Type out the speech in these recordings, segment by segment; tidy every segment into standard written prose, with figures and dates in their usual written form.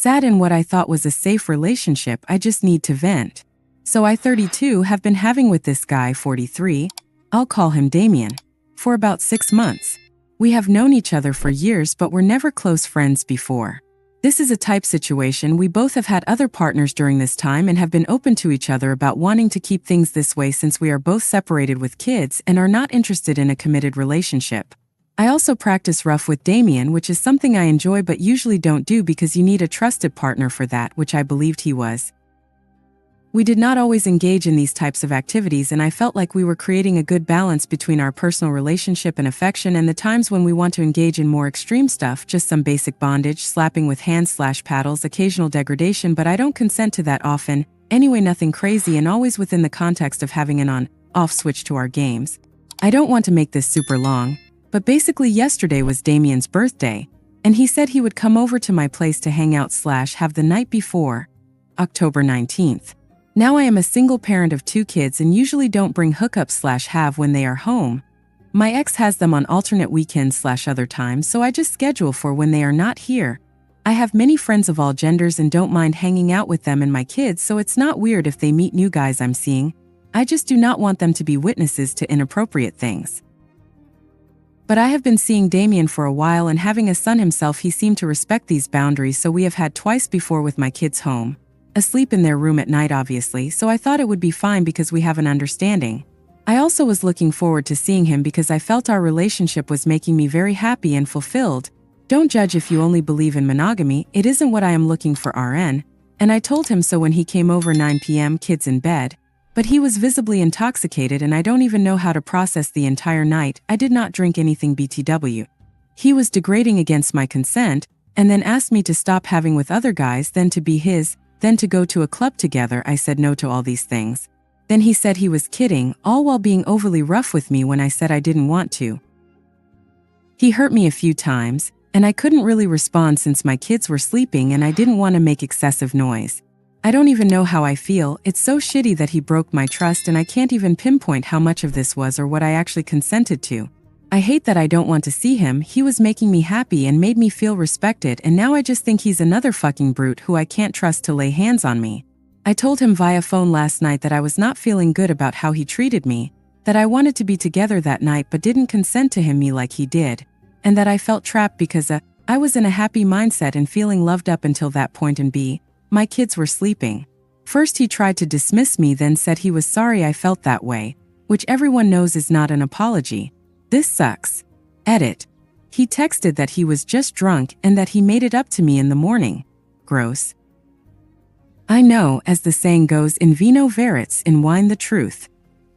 Sad in what I thought was a safe relationship, I just need to vent. So I 32 have been having with this guy 43, I'll call him Damien, for about 6 months. We have known each other for years but were never close friends before. This is a type situation we both have had other partners during this time and have been open to each other about wanting to keep things this way since we are both separated with kids and are not interested in a committed relationship. I also practice rough with Damien, which is something I enjoy but usually don't do because you need a trusted partner for that, which I believed he was. We did not always engage in these types of activities, and I felt like we were creating a good balance between our personal relationship and affection and the times when we want to engage in more extreme stuff, just some basic bondage, slapping with hands/paddles, occasional degradation, but I don't consent to that often. Anyway, nothing crazy and always within the context of having an on-off switch to our games. I don't want to make this super long, but basically yesterday was Damien's birthday, and he said he would come over to my place to hang out/have the night before, October 19th. Now I am a single parent of 2 kids and usually don't bring hookups/have when they are home. My ex has them on alternate weekends/other times, so I just schedule for when they are not here. I have many friends of all genders and don't mind hanging out with them and my kids, so it's not weird if they meet new guys I'm seeing. I just do not want them to be witnesses to inappropriate things. But I have been seeing Damien for a while, and having a son himself, he seemed to respect these boundaries, so we have had twice before with my kids home. Asleep in their room at night obviously, so I thought it would be fine because we have an understanding. I also was looking forward to seeing him because I felt our relationship was making me very happy and fulfilled. Don't judge if you only believe in monogamy, it isn't what I am looking for RN. And I told him so when he came over 9 p.m. kids in bed. But he was visibly intoxicated and I don't even know how to process the entire night. I did not drink anything BTW. He was degrading against my consent, and then asked me to stop having with other guys, then to be his, then to go to a club together. I said no to all these things. Then he said he was kidding, all while being overly rough with me when I said I didn't want to. He hurt me a few times, and I couldn't really respond since my kids were sleeping and I didn't want to make excessive noise. I don't even know how I feel. It's so shitty that he broke my trust and I can't even pinpoint how much of this was or what I actually consented to. I hate that I don't want to see him. He was making me happy and made me feel respected, and now I just think he's another fucking brute who I can't trust to lay hands on me. I told him via phone last night that I was not feeling good about how he treated me, that I wanted to be together that night but didn't consent to me like he did, and that I felt trapped because I was in a happy mindset and feeling loved up until that point, and my kids were sleeping. First he tried to dismiss me, then said he was sorry I felt that way, which everyone knows is not an apology. This sucks. Edit. He texted that he was just drunk and that he made it up to me in the morning. Gross. I know, as the saying goes, in vino veritas, in wine the truth.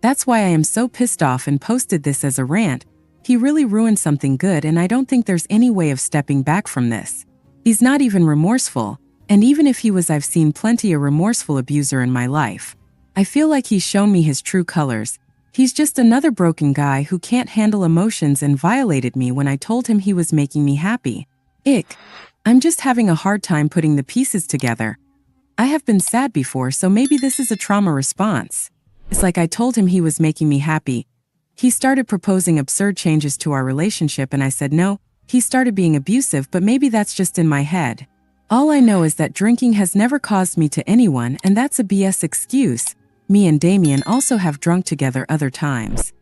That's why I am so pissed off and posted this as a rant. He really ruined something good and I don't think there's any way of stepping back from this. He's not even remorseful, and even if he was, I've seen plenty a remorseful abuser in my life. I feel like he's shown me his true colors. He's just another broken guy who can't handle emotions and violated me when I told him he was making me happy. Ick. I'm just having a hard time putting the pieces together. I have been sad before, so maybe this is a trauma response. It's like I told him he was making me happy. He started proposing absurd changes to our relationship and I said no. He started being abusive, but maybe that's just in my head. All I know is that drinking has never caused me to anyone, and that's a BS excuse. Me and Damien also have drunk together other times.